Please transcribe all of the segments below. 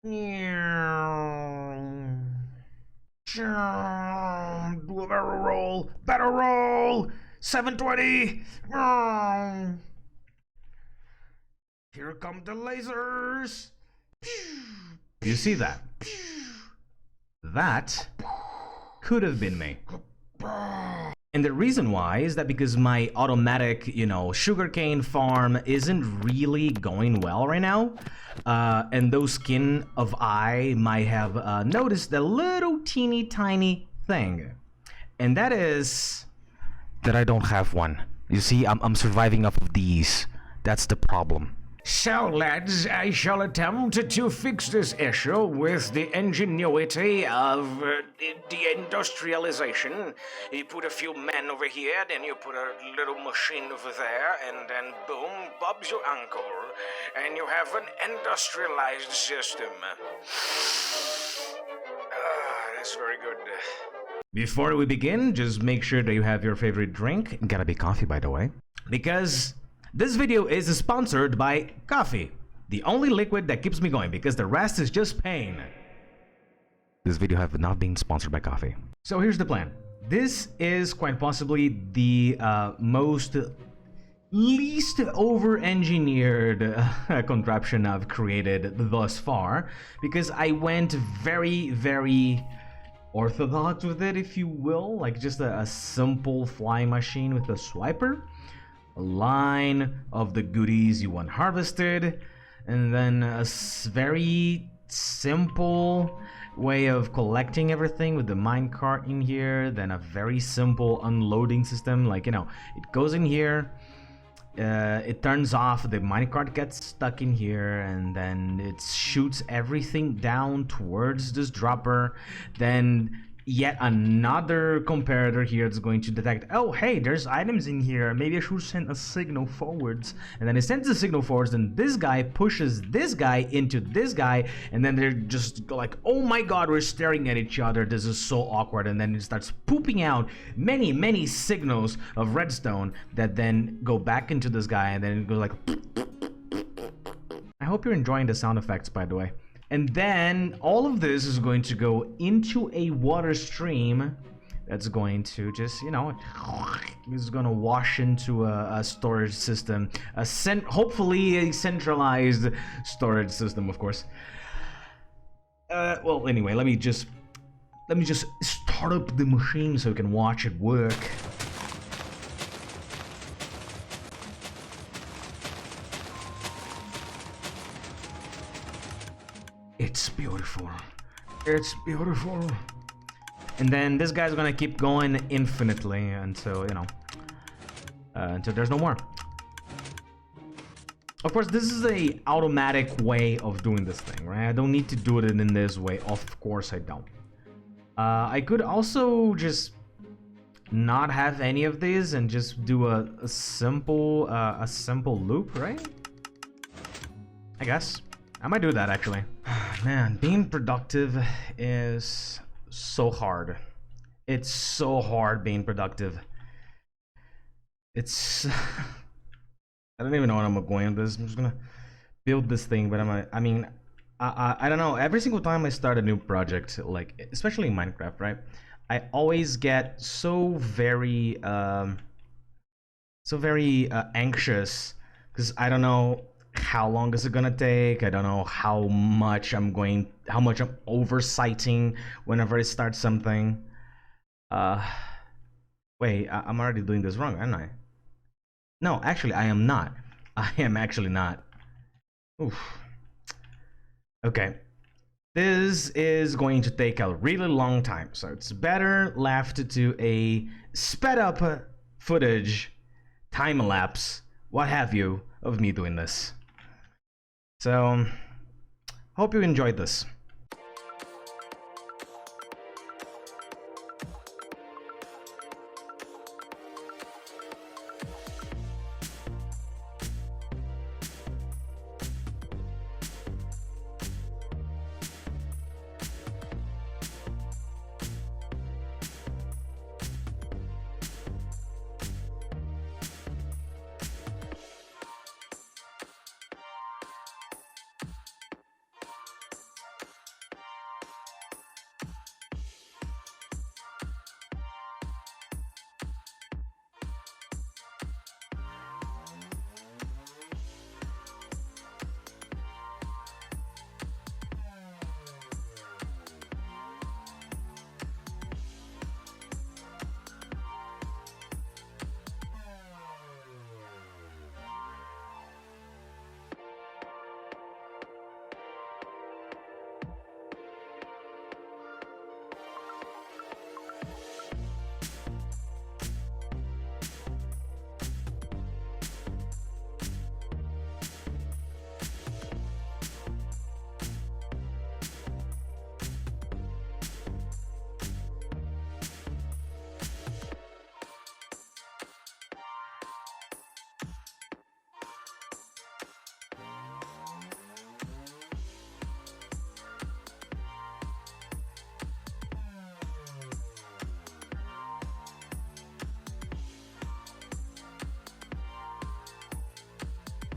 Do a barrel roll. Barrel roll. 720. Here come the lasers. You see that? That could have been me. And the reason why is that because my automatic, sugarcane farm isn't really going well right now. And those skin of eye might have noticed a little teeny tiny thing. And that is that I don't have one. You see, I'm surviving off of these. That's the problem. So, lads, I shall attempt to fix this issue with the ingenuity of the industrialization. You put a few men over here, then you put a little machine over there, and then boom, Bob's your uncle. And you have an industrialized system. That's very good. Before we begin, just make sure that you have your favorite drink. Gotta be coffee, by the way. Because this video is sponsored by coffee, the only liquid that keeps me going because the rest is just pain. This video have not been sponsored by coffee. So here's the plan. This is quite possibly the least over-engineered contraption I've created thus far, because I went very, very orthodox with it, if you will, like just a simple flying machine with a swiper, a line of the goodies you want harvested, and then a very simple way of collecting everything with the minecart in here, then a very simple unloading system, like, it goes in here, it turns off, the minecart gets stuck in here, and then it shoots everything down towards this dropper. Then yet another comparator here that's going to detect, oh hey, there's items in here, maybe I should send a signal forwards. And then it sends the signal forwards, and this guy pushes this guy into this guy, and then they're just like, oh my god, we're staring at each other, this is so awkward. And then it starts pooping out many signals of redstone that then go back into this guy, and then it goes like I hope you're enjoying the sound effects, by the way. And then all of this is going to go into a water stream that's going to just, is going to wash into a storage system, hopefully a centralized storage system, of course. Well, anyway, let me just start up the machine so we can watch it work. It's beautiful. It's beautiful. And then this guy's gonna keep going infinitely until, until there's no more. Of course, this is a automatic way of doing this thing, right? I don't need to do it in this way. Of course I don't. I could also just not have any of these and just do a simple loop, right? I guess. I might do that, actually. Man, being productive is so hard. It's so hard being productive. It's... I don't even know what I'm going with this. I'm just gonna build this thing, but I don't know. Every single time I start a new project, like, especially in Minecraft, right? I always get so very anxious, because I don't know how long is it gonna take. I don't know how much I'm oversighting whenever I start something. Wait, I'm already doing this wrong, aren't I? No, actually, I am not. I am actually not. Oof. Okay. This is going to take a really long time, so it's better left to a sped up footage, time lapse, what have you, of me doing this. So, hope you enjoyed this.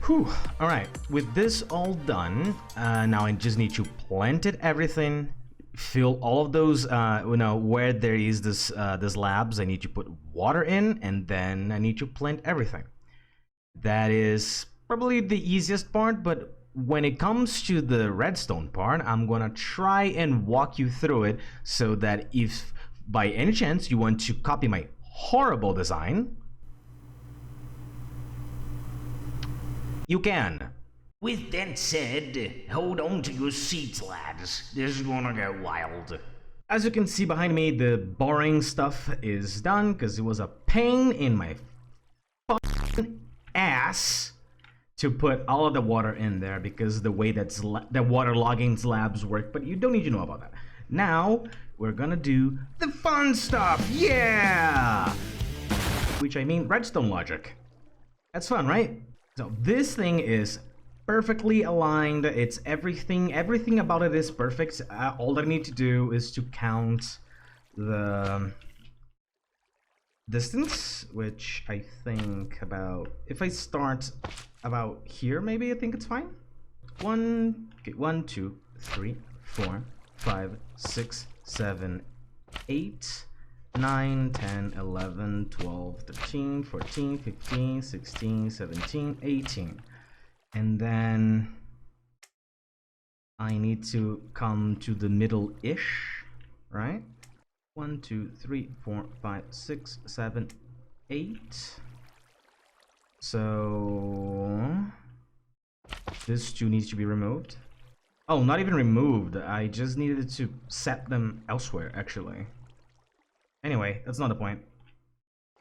Whew. All right, with this all done, now I just need to plant it everything, fill all of those, where there is this labs, I need to put water in, and then I need to plant everything. That is probably the easiest part, but when it comes to the redstone part, I'm gonna try and walk you through it so that if by any chance you want to copy my horrible design, you can. With that said, hold on to your seats, lads. This is gonna get wild. As you can see behind me, the boring stuff is done because it was a pain in my fucking ass to put all of the water in there because the way that water logging slabs work, but you don't need to know about that. Now, we're gonna do the fun stuff, yeah! Which I mean redstone logic. That's fun, right? So this thing is perfectly aligned. It's everything about it is perfect. All I need to do is to count the distance, which I think about, if I start about here, maybe I think it's fine. 1, 2, 3, 4, 5, 6, 7, 8, 9, 10, 11, 12, 13, 14, 15, 16, 17, 18. And then I need to come to the middle-ish, right? 1, 2, 3, 4, 5, 6, 7, 8. So this 2 needs to be removed. Oh, not even removed. I just needed to set them elsewhere, actually. Anyway, that's not the point.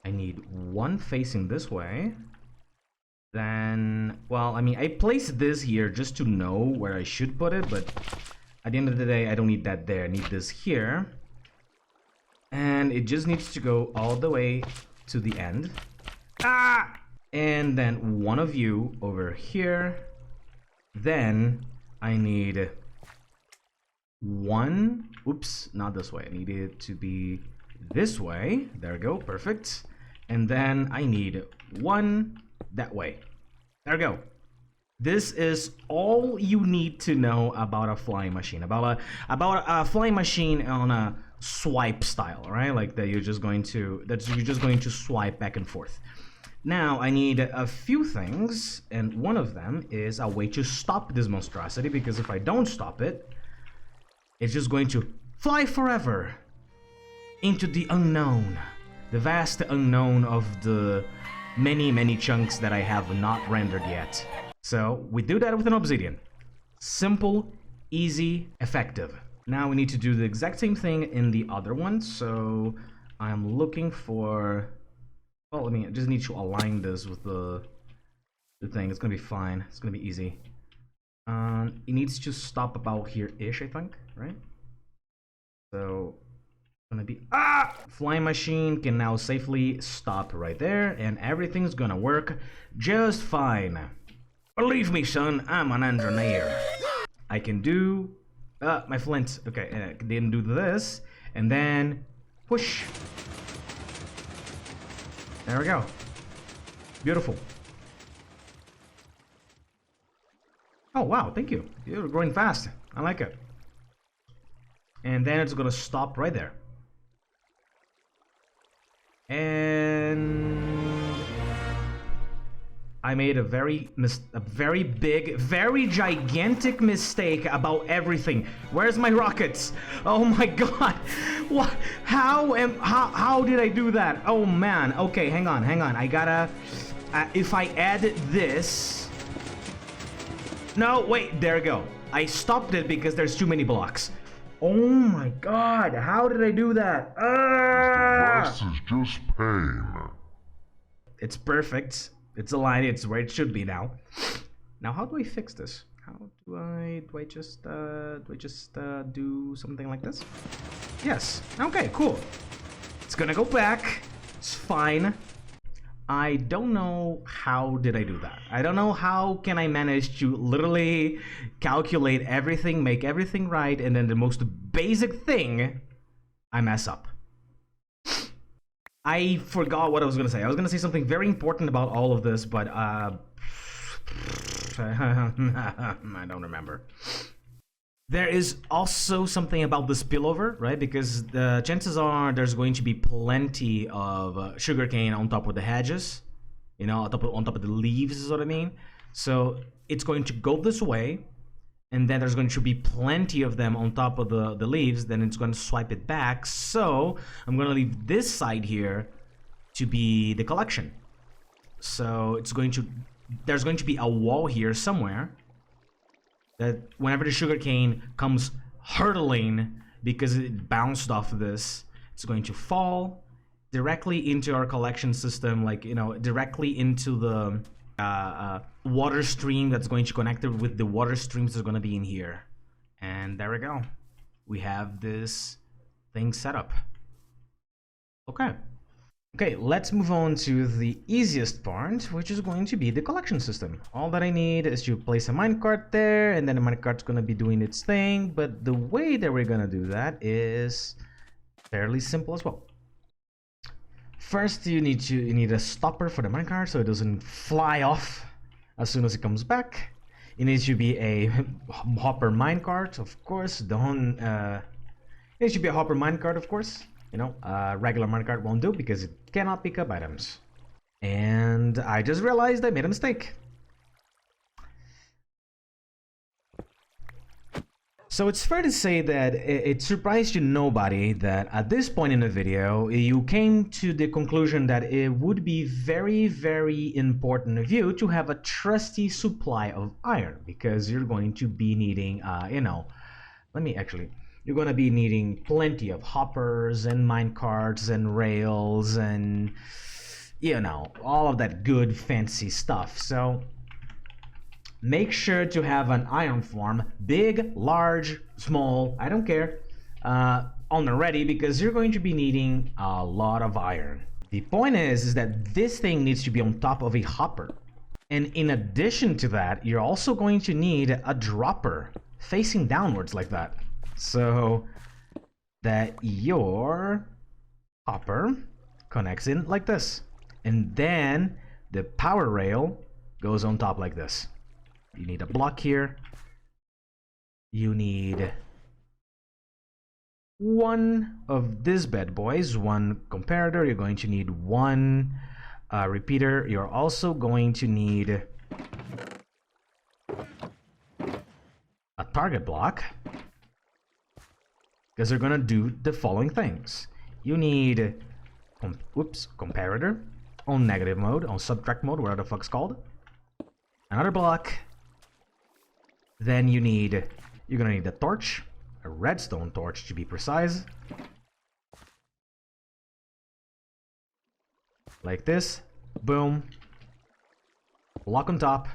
I need 1 facing this way. Then, well, I mean, I placed this here just to know where I should put it, but at the end of the day, I don't need that there. I need this here. And it just needs to go all the way to the end. Ah! And then one of you over here. Then I need 1. Oops, not this way. I need it to be this way. There we go, perfect. And then I need 1 that way. There we go. This is all you need to know about a flying machine. About a flying machine on a swipe style, right? Like that you're just going to swipe back and forth. Now I need a few things, and one of them is a way to stop this monstrosity, because if I don't stop it, it's just going to fly forever into the unknown, the vast unknown of the many chunks that I have not rendered yet. So we do that with an obsidian. Simple, easy, effective. Now we need to do the exact same thing in the other one. So I'm looking for, well, I mean, I just need to align this with the thing. It's gonna be fine. It's gonna be easy. It needs to stop about here-ish, I think, right? So gonna be flying machine can now safely stop right there, and everything's gonna work just fine. Believe me, son, I'm an engineer. I can do my flint. Okay, I didn't do this, and then push. There we go. Beautiful. Oh wow, thank you. You're growing fast. I like it. And then it's gonna stop right there. And I made a very big, very gigantic mistake about everything. Where's my rockets? Oh my god. What? How did I do that? Oh man. Okay, hang on. I gotta if I add this. No, wait, there we go. I stopped it because there's too many blocks. Oh my god, how did I do that? This is just pain. It's perfect. It's aligned. It's where it should be now. Now, how do I fix this? How do I just do something like this? Yes. Okay, cool. It's gonna go back. It's fine. I don't know how did I do that. I don't know how can I manage to literally calculate everything, make everything right, and then the most basic thing, I mess up. I forgot what I was gonna say. I was gonna say something very important about all of this, but I don't remember. There is also something about the spillover, right? Because the chances are there's going to be plenty of sugarcane on top of the hedges, you know, on top of the leaves is what I mean. So it's going to go this way, and then there's going to be plenty of them on top of the leaves. Then it's going to swipe it back. So I'm going to leave this side here to be the collection. So there's going to be a wall here somewhere that whenever the sugarcane comes hurtling because it bounced off of this, it's going to fall directly into our collection system, like, you know, directly into the water stream that's going to connect it with the water streams that's going to be in here. And there we go. We have this thing set up. Okay, let's move on to the easiest part, which is going to be the collection system. All that I need is to place a minecart there, and then the minecart's going to be doing its thing. But the way that we're going to do that is fairly simple as well. First, you need a stopper for the minecart so it doesn't fly off as soon as it comes back. It needs to be a hopper minecart, of course. It should be a hopper minecart, of course. You know, regular minecart won't do because it cannot pick up items. And I just realized I made a mistake. So it's fair to say that it surprised you nobody that at this point in the video, you came to the conclusion that it would be very, very important of you to have a trusty supply of iron, because you're going to be needing, you know, you're going to be needing plenty of hoppers and minecarts and rails and, you know, all of that good fancy stuff. So make sure to have an iron farm, big, large, small, I don't care, on the ready, because you're going to be needing a lot of iron. The point is that this thing needs to be on top of a hopper. And in addition to that, you're also going to need a dropper facing downwards like that, so that your hopper connects in like this. And then the power rail goes on top like this. You need a block here. You need one of these bad boys, one comparator. You're going to need one repeater. You're also going to need a target block, because they're gonna do the following things. You need comparator on negative mode, on subtract mode, whatever the fuck's called. Another block. Then you're gonna need a torch, a redstone torch to be precise. Like this. Boom. Block on top.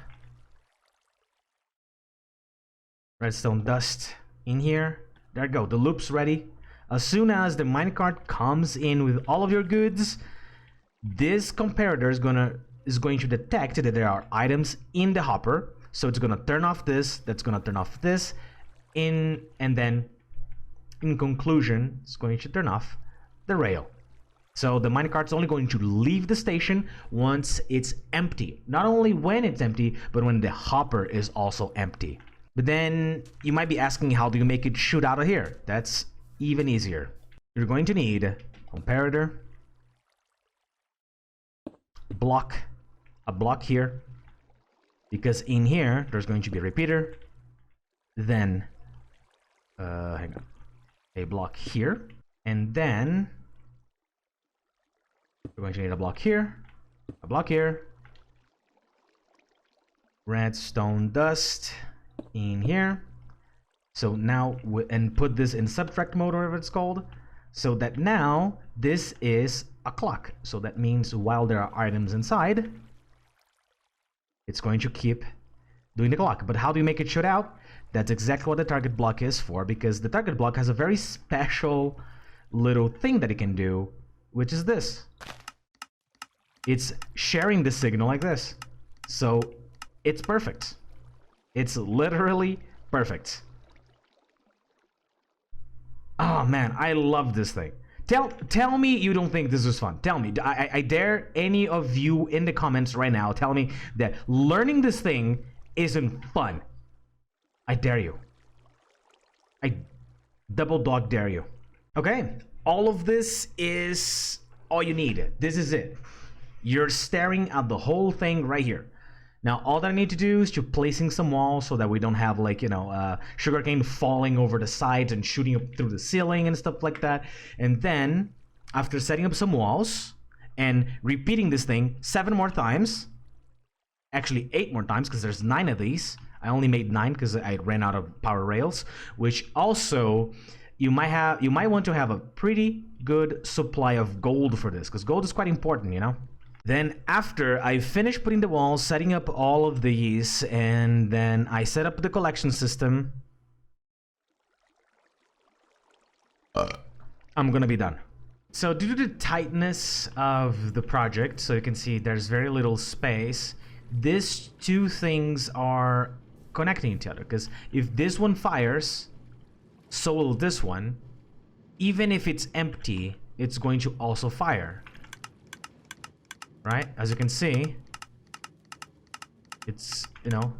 Redstone dust in here. There you go, the loop's ready. As soon as the minecart comes in with all of your goods, this comparator is going to detect that there are items in the hopper. So it's gonna turn off this, that's gonna turn off this, and then in conclusion, it's going to turn off the rail. So the minecart's only going to leave the station once it's empty. Not only when it's empty, but when the hopper is also empty. But then you might be asking, how do you make it shoot out of here? That's even easier. You're going to need comparator, block, a block here, because in here there's going to be a repeater, then hang on, a block here, and then we're going to need a block here, redstone dust in here. So now and put this in subtract mode, or whatever it's called, so that now this is a clock. So that means while there are items inside, it's going to keep doing the clock. But how do you make it shoot out? That's exactly what the target block is for, because the target block has a very special little thing that it can do, which is this. It's sharing the signal like this. So it's perfect. It's literally perfect. Oh man, I love this thing. Tell me you don't think this is fun. Tell me. I dare any of you in the comments right now tell me that learning this thing isn't fun. I dare you. I double dog dare you. Okay, all of this is all you need. This is it. You're staring at the whole thing right here. Now, all that I need to do is to placing some walls so that we don't have, like, sugarcane falling over the sides and shooting up through the ceiling and stuff like that. And then, after setting up some walls and repeating this thing 7 more times, actually 8 more times because there's 9 of these. I only made 9 because I ran out of power rails, which also you might want to have a pretty good supply of gold for this, because gold is quite important, you know. Then after I finish putting the walls, setting up all of these, and then I set up the collection system, I'm gonna be done. So due to the tightness of the project, so you can see there's very little space, these two things are connecting each other, because if this one fires, so will this one. Even if it's empty, it's going to also fire. Right? As you can see, it's,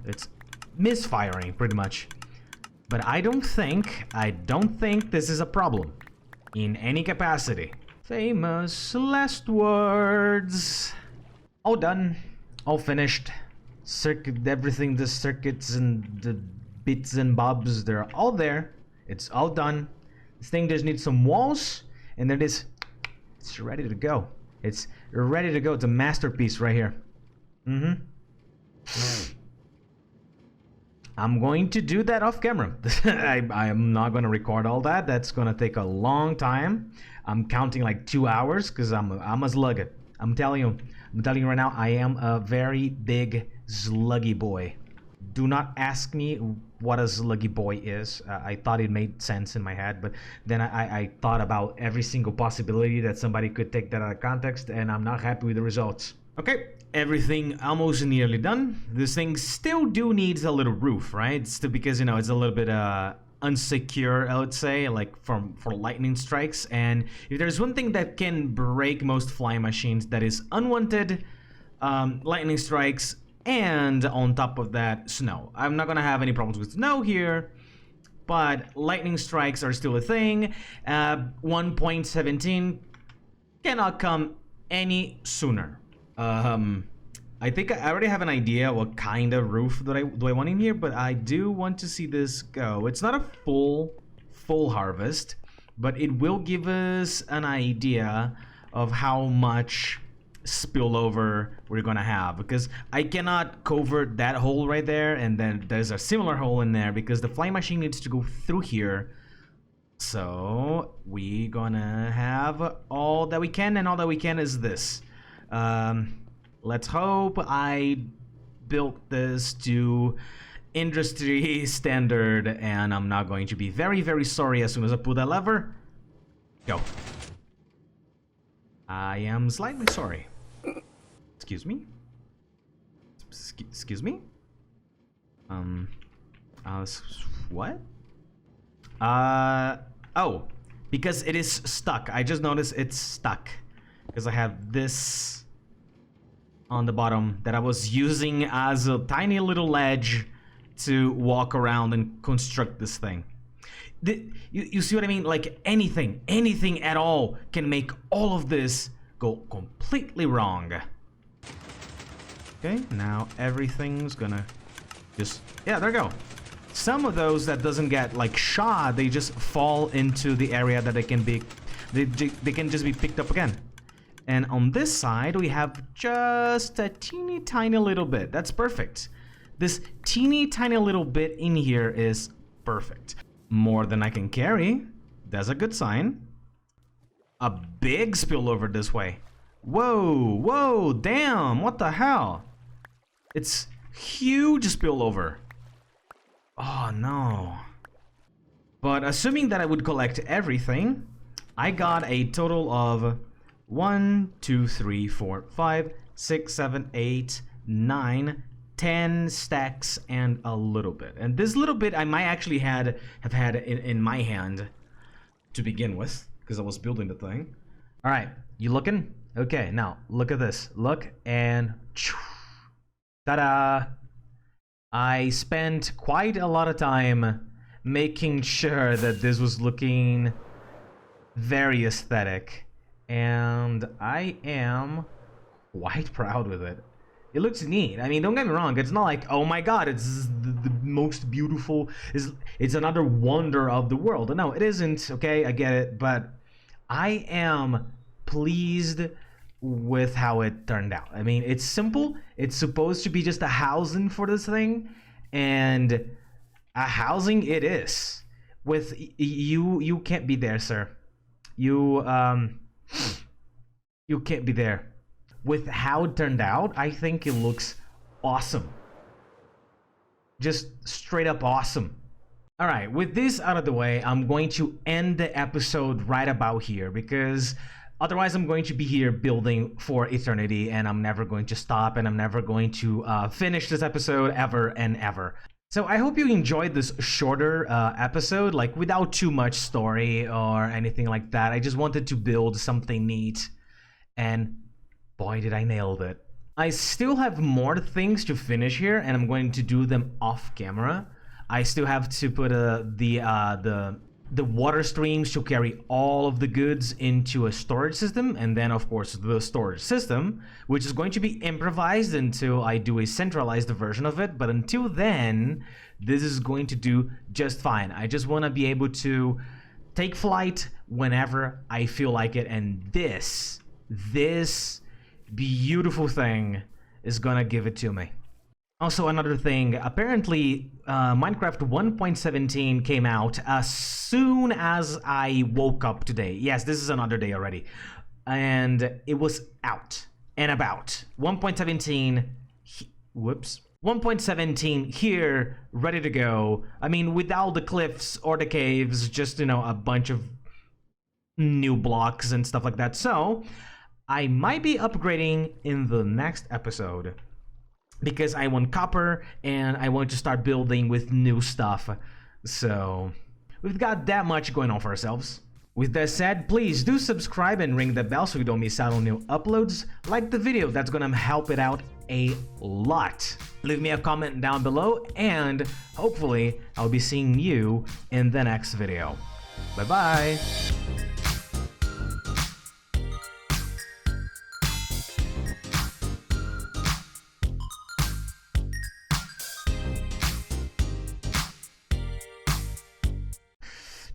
it's misfiring pretty much. But I don't think this is a problem in any capacity. Famous last words. All done. All finished. Everything, the circuits and the bits and bobs, they're all there. It's all done. This thing just needs some walls, and then it's ready to go. It's ready to go. It's a masterpiece right here. I'm going to do that off camera. I am not going to record all that. That's going to take a long time. I'm counting like 2 hours because I'm a slugger. I'm telling you right now, I am a very big sluggy boy. Do not ask me what a sluggy boy is. I thought it made sense in my head, but then I thought about every single possibility that somebody could take that out of context, and I'm not happy with the results. Okay, everything almost nearly done. This thing still needs a little roof, right? It's still because, it's a little bit unsecure, I would say, like for lightning strikes. And if there's one thing that can break most flying machines, that is unwanted lightning strikes, and on top of that, snow. I'm not gonna have any problems with snow here, but lightning strikes are still a thing. 1.17 cannot come any sooner. I think I already have an idea what kind of roof do I want in here, but I do want to see this go. It's not a full harvest, but it will give us an idea of how much spillover we're gonna have, because I cannot cover that hole right there, and then there's a similar hole in there because the flying machine needs to go through here. So we gonna have all that we can, and all that we can is this. Let's hope I built this to industry standard, and I'm not going to be very, very sorry as soon as I pull that lever. Go. I am slightly sorry. Excuse me? Excuse me? What? Oh, because it is stuck. I just noticed it's stuck. Because I have this on the bottom that I was using as a tiny little ledge to walk around and construct this thing. You see what I mean? Like anything at all can make all of this go completely wrong. Okay, now everything's gonna just, yeah, there we go. Some of those that doesn't get like shot, they just fall into the area that they can just be picked up again. And on this side, we have just a teeny tiny little bit. That's perfect. This teeny tiny little bit in here is perfect. More than I can carry. That's a good sign. A big spillover this way. Whoa, damn, what the hell? It's huge spillover. Oh no. But assuming that I would collect everything, I got a total of 1, 2, 3, 4, 5, 6, 7, 8, 9, 10 stacks and a little bit. And this little bit I might actually have had in my hand to begin with, because I was building the thing. All right, you looking? Okay, now look at this. Look, and ta-da! I spent quite a lot of time making sure that this was looking very aesthetic, and I am quite proud with it. It looks neat. I mean, don't get me wrong, it's not like, oh my god, it's the most beautiful, it's another wonder of the world. No, it isn't, okay, I get it, but I am pleased with how it turned out. I mean, it's simple, it's supposed to be just a housing for this thing, and a housing it is. With you can't be there, sir. You can't be there. With how it turned out, I think it looks awesome. Just straight up awesome. Alright, with this out of the way, I'm going to end the episode right about here, because otherwise I'm going to be here building for eternity, and I'm never going to stop, and I'm never going to finish this episode ever and ever. So I hope you enjoyed this shorter episode, like without too much story or anything like that. I just wanted to build something neat, and boy did I nailed it. I still have more things to finish here, and I'm going to do them off camera. I still have to put the water streams to carry all of the goods into a storage system, and then of course the storage system, which is going to be improvised until I do a centralized version of it. But until then, this is going to do just fine. I just want to be able to take flight whenever I feel like it, and this beautiful thing is gonna give it to me. Also, another thing, apparently Minecraft 1.17 came out as soon as I woke up today. Yes, this is another day already. And it was out and about. 1.17, whoops. 1.17 here, ready to go. I mean, without the cliffs or the caves, just, you know, a bunch of new blocks and stuff like that. So, I might be upgrading in the next episode, because I want copper and I want to start building with new stuff. So we've got that much going on for ourselves. With that said, please do subscribe and ring the bell so you don't miss out on new uploads. Like the video, that's gonna help it out a lot. Leave me a comment down below, and hopefully I'll be seeing you in the next video. Bye bye.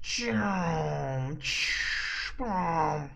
Chum, chum.